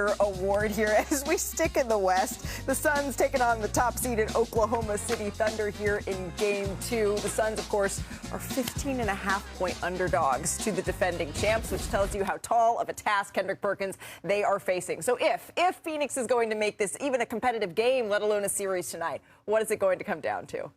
Year award here as we stick in the West. The Suns taking on the top-seeded Oklahoma City Thunder here in Game 2. The Suns, of course, are 15.5-point underdogs to the defending champs, which tells you how tall of a task Kendrick Perkins they are facing. So if Phoenix is going to make this even a competitive game, let alone a series tonight, what is it going to come down to?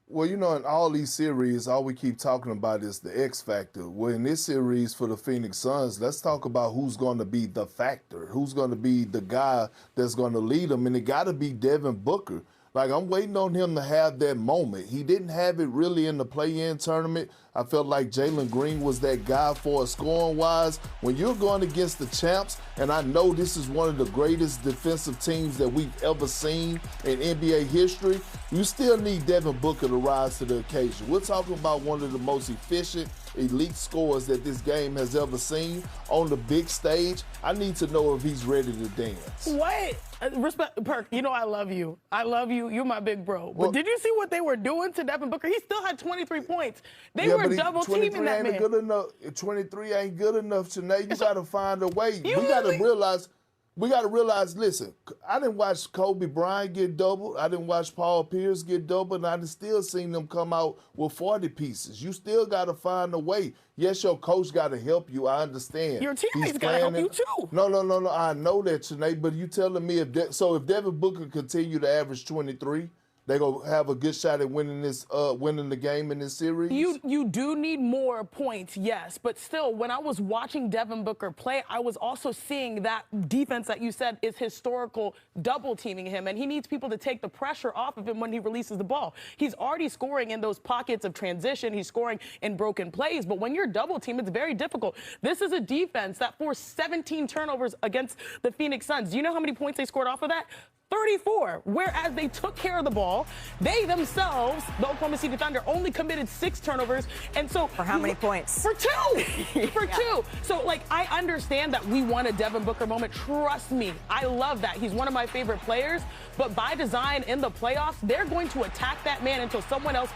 Well, you know, in all these series, all we keep talking about is the X factor. Well, in this series for the Phoenix Suns, let's talk about who's going to be the factor, who's going to be the guy that's going to lead them, and it got to be Devin Booker. Like, I'm waiting on him to have that moment. He didn't have it really in the play-in tournament. I felt like Jalen Green was that guy for us scoring-wise. When you're going against the champs, and I know this is one of the greatest defensive teams that we've ever seen in NBA history, you still need Devin Booker to rise to the occasion. We're talking about one of the most efficient, elite scorers that this game has ever seen on the big stage. I need to know if he's ready to dance. What? Respect, Perk, you know I love you. I love you. You're my big bro. But did you see what they were doing to Devin Booker? He still had 23 points. They were double-teaming that man. Good enough. 23 ain't good enough, Sinead. You got to find a way. We got to realize, listen, I didn't watch Kobe Bryant get doubled. I didn't watch Paul Pierce get doubled, and I done still seen them come out with 40 pieces. You still got to find a way. Yes, your coach got to help you. I understand. Your teammates got to help you, too. No. I know that, Sinead, but you telling me if Devin Booker continue to average 23, they're going to have a good shot at winning the game in this series? You do need more points, yes. But still, when I was watching Devin Booker play, I was also seeing that defense that you said is historical double-teaming him. And he needs people to take the pressure off of him when he releases the ball. He's already scoring in those pockets of transition. He's scoring in broken plays. But when you're double-teamed, it's very difficult. This is a defense that forced 17 turnovers against the Phoenix Suns. Do you know how many points they scored off of that? 34, whereas they took care of the ball. They themselves, the Oklahoma City Thunder, only committed 6 turnovers. And so for how many points? For 2. For 2. So, like, I understand that we want a Devin Booker moment. Trust me, I love that. He's one of my favorite players. But by design in the playoffs, they're going to attack that man until someone else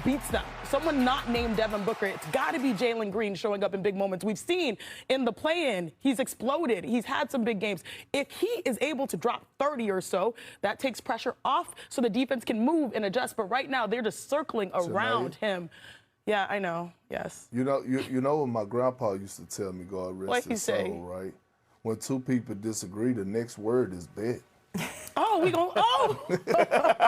beats them. Someone not named Devin Booker. It's got to be Jalen Green showing up in big moments. We've seen in the play-in, he's exploded. He's had some big games. If he is able to drop 30 or so, that takes pressure off so the defense can move and adjust. But right now, they're just circling around him. Yeah, I know. Yes. You know what my grandpa used to tell me, God rest his soul, right? When two people disagree, the next word is bet. Oh, we go. Oh! All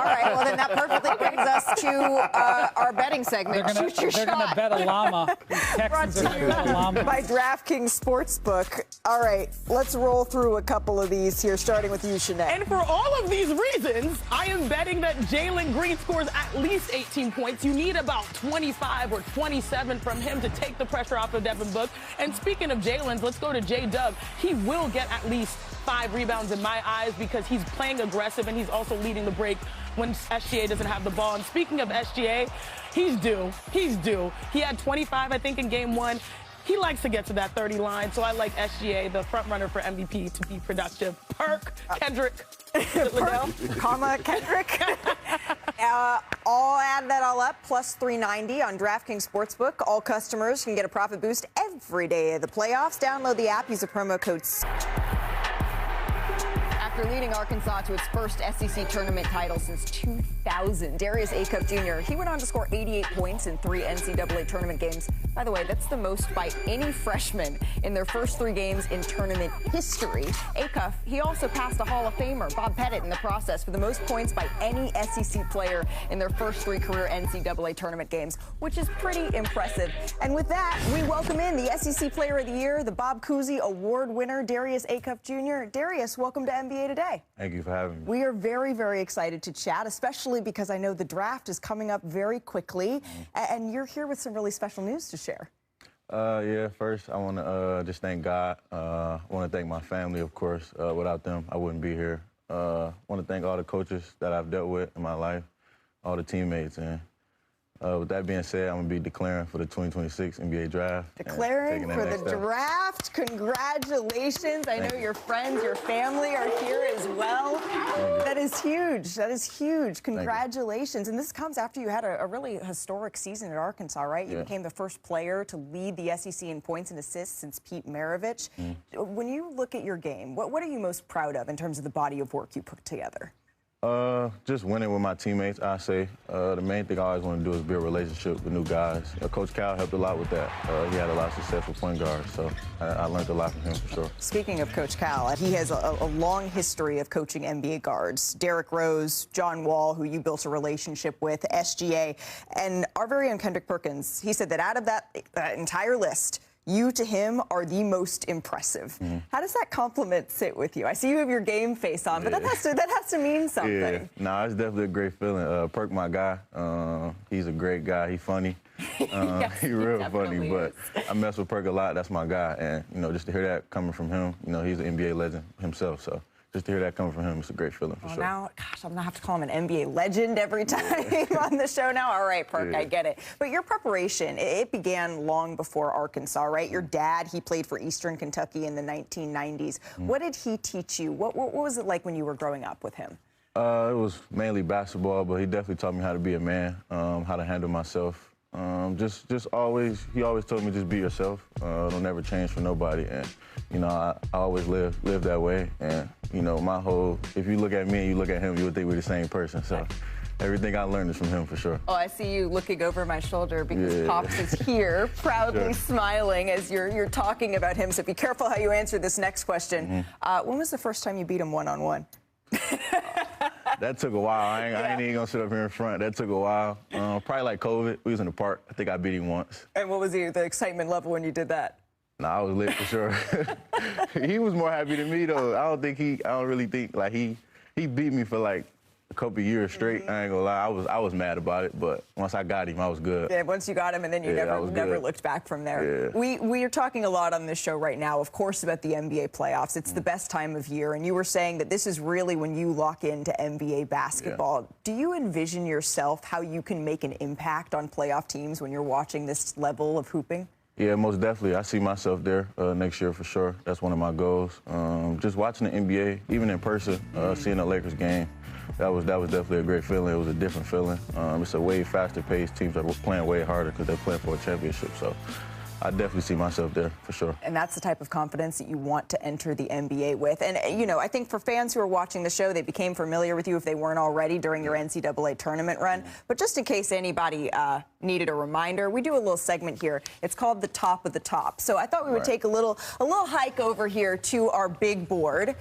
right. Well, then that perfectly brings us to our betting segment. Shoot your shot. They're going to bet a llama. Texans are going to bet a llama. By DraftKings Sportsbook. All right. Let's roll through a couple of these here, starting with you, Sinead. And for all of these reasons, I am betting that Jalen Green scores at least 18 points. You need about 25 or 27 from him to take the pressure off of Devin Booker. And speaking of Jalen's, let's go to J-Dub. He will get at least 5 rebounds in my eyes because he's playing aggressive and he's also leading the break when SGA doesn't have the ball. And speaking of SGA, he's due. He's due. He had 25, I think, in game 1. He likes to get to that 30 line, so I like SGA, the front runner for MVP, to be productive. Perk, Kendrick. Perk, Kendrick. I'll add that all up, plus 390 on DraftKings Sportsbook. All customers can get a profit boost every day of the playoffs. Download the app, use the promo code. After leading Arkansas to its first SEC tournament title since 2000, Darius Acuff Jr., he went on to score 88 points in 3 NCAA tournament games. By the way, that's the most by any freshman in their first 3 games in tournament history. Acuff, he also passed a Hall of Famer, Bob Pettit, in the process for the most points by any SEC player in their first 3 career NCAA tournament games, which is pretty impressive. And with that, we welcome in the SEC Player of the Year, the Bob Cousy Award winner, Darius Acuff Jr. Darius, welcome to NBA Today. Thank you for having me. We are very, very excited to chat, especially because I know the draft is coming up very quickly, and you're here with some really special news to share. Yeah, first I want to just thank God. I want to thank my family, of course. Without them, I wouldn't be here. I want to thank all the coaches that I've dealt with in my life, all the teammates, and With that being said, I'm going to be declaring for the 2026 NBA draft. Declaring for the draft. Congratulations. I know your friends, your family are here as well. That is huge. That is huge. Congratulations. And this comes after you had a really historic season at Arkansas, right? You became the first player to lead the SEC in points and assists since Pete Maravich. When you look at your game, what are you most proud of in terms of the body of work you put together? Just winning with my teammates, I say. The main thing I always want to do is build a relationship with new guys. Coach Cal helped a lot with that. He had a lot of success with point guards, so I learned a lot from him for sure. Speaking of Coach Cal, he has a long history of coaching NBA guards. Derrick Rose, John Wall, who you built a relationship with, SGA, and our very own Kendrick Perkins. He said that out of that entire list, you to him are the most impressive. How does that compliment sit with you? I see you have your game face on, but that has to mean something. Yeah, nah, it's definitely a great feeling. Perk, my guy, he's a great guy. He's funny. Yes, he's real funny, but I mess with Perk a lot. That's my guy, and just to hear that coming from him, he's an NBA legend himself, so. Just to hear that coming from him, it's a great feeling for sure. Now, gosh, I'm going to have to call him an NBA legend every time on the show now. All right, Perk, I get it. But your preparation, it began long before Arkansas, right? Your dad, he played for Eastern Kentucky in the 1990s. What did he teach you? What was it like when you were growing up with him? It was mainly basketball, but he definitely taught me how to be a man, how to handle myself. He always told me just be yourself. Don't never change for nobody. And, I always live that way. And, if you look at me and you look at him, you would think we're the same person. So everything I learned is from him for sure. Oh, I see you looking over my shoulder because Pops is here, proudly smiling as you're talking about him. So be careful how you answer this next question. When was the first time you beat him one-on-one? That took a while. I ain't even gonna sit up here in front. That took a while. Probably like COVID. We was in the park. I think I beat him once. And what was the excitement level when you did that? Nah, I was lit for sure. He was more happy than me though. I don't really think like he beat me for like a couple years straight. I ain't gonna lie. I was mad about it, but once I got him, I was good. Yeah, once you got him, and then you never looked back from there. Yeah. We are talking a lot on this show right now, of course, about the NBA playoffs. It's the best time of year, and you were saying that this is really when you lock into NBA basketball. Yeah. Do you envision yourself how you can make an impact on playoff teams when you're watching this level of hooping? Yeah, most definitely. I see myself there next year for sure. That's one of my goals. Just watching the NBA, even in person, seeing the Lakers game, that was definitely a great feeling. It was a different feeling. It's a way faster paced. Teams are playing way harder because they're playing for a championship. So I definitely see myself there for sure. And that's the type of confidence that you want to enter the NBA with. And, I think for fans who are watching the show, they became familiar with you if they weren't already during your NCAA tournament run. But just in case anybody needed a reminder, we do a little segment here. It's called the Top of the Top. So I thought we would take a little hike over here to our big board.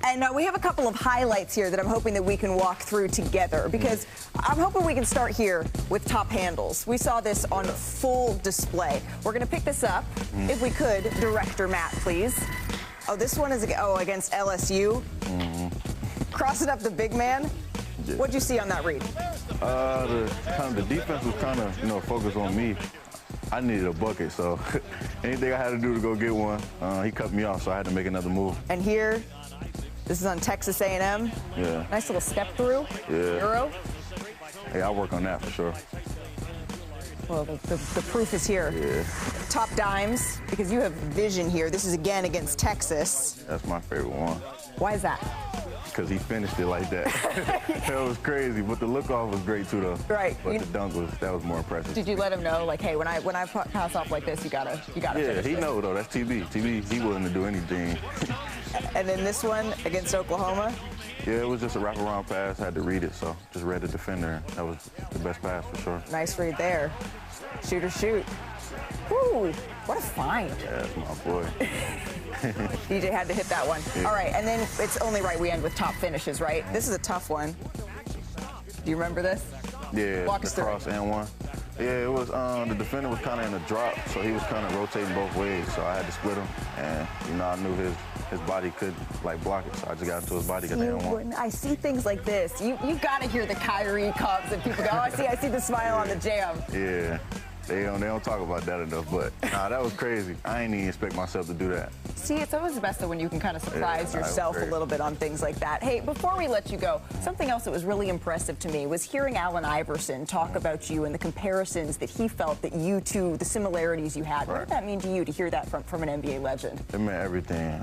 And we have a couple of highlights here that I'm hoping that we can walk through together, because I'm hoping we can start here with top handles. We saw this on full display. We're going to pick this up, if we could. Director Matt, please. Oh, this one is against LSU. Crossing up the big man. Yeah. What'd you see on that read? The defense was kind of, focused on me. I needed a bucket, so anything I had to do to go get one, he cut me off, so I had to make another move. And here, this is on Texas A&M. Yeah. Nice little step through. Yeah. Euro. Hey, I'll work on that for sure. Well, the proof is here. Yeah. Top dimes, because you have vision here. This is again against Texas. That's my favorite one. Why is that? Because he finished it like that. That was crazy, but the look-off was great too, though. Right. But the dunk was more impressive. Did you let him know, like, hey, when I pass off like this, you gotta finish he this? know though. That's TB. TB, he willing to do anything. And then this one against Oklahoma. Yeah, it was just a wraparound pass. I had to read it, so just read the defender. That was the best pass for sure. Nice read there. Shoot or shoot. Woo! What a find. Yeah, that's my boy. DJ had to hit that one. Yeah. All right, and then it's only right we end with top finishes, right? This is a tough one. Do you remember this? Yeah, walk us through. Cross and one. Yeah, it was, the defender was kind of in a drop, so he was kind of rotating both ways, so I had to split him, and, I knew his body could, block it, so I just got into his body, got the and one. I see things like this. You got to hear the Kyrie comps, and people go, oh, I see the smile on the jam. Yeah. They don't talk about that enough, but nah, that was crazy. I ain't even expect myself to do that. See, it's always the best though when you can kind of surprise yourself a little bit on things like that. Hey, before we let you go, something else that was really impressive to me was hearing Allen Iverson talk about you and the comparisons that he felt that you two, the similarities you had. What did that mean to you to hear that from an NBA legend? It meant everything.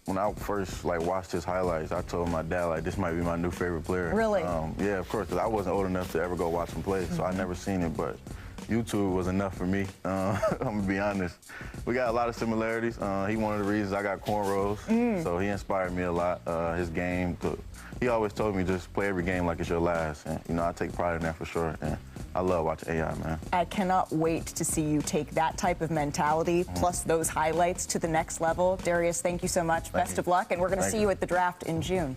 When I first watched his highlights, I told my dad this might be my new favorite player. Really? Yeah, of course, because I wasn't old enough to ever go watch him play, so I never seen it. But YouTube was enough for me. I'm gonna be honest. We got a lot of similarities. He one of the reasons I got cornrows, so he inspired me a lot. His game, he always told me just play every game like it's your last, and I take pride in that for sure. And I love watching AI, man. I cannot wait to see you take that type of mentality plus those highlights to the next level. Darius, thank you so much. Best of luck, and we're going to see you at the draft in June.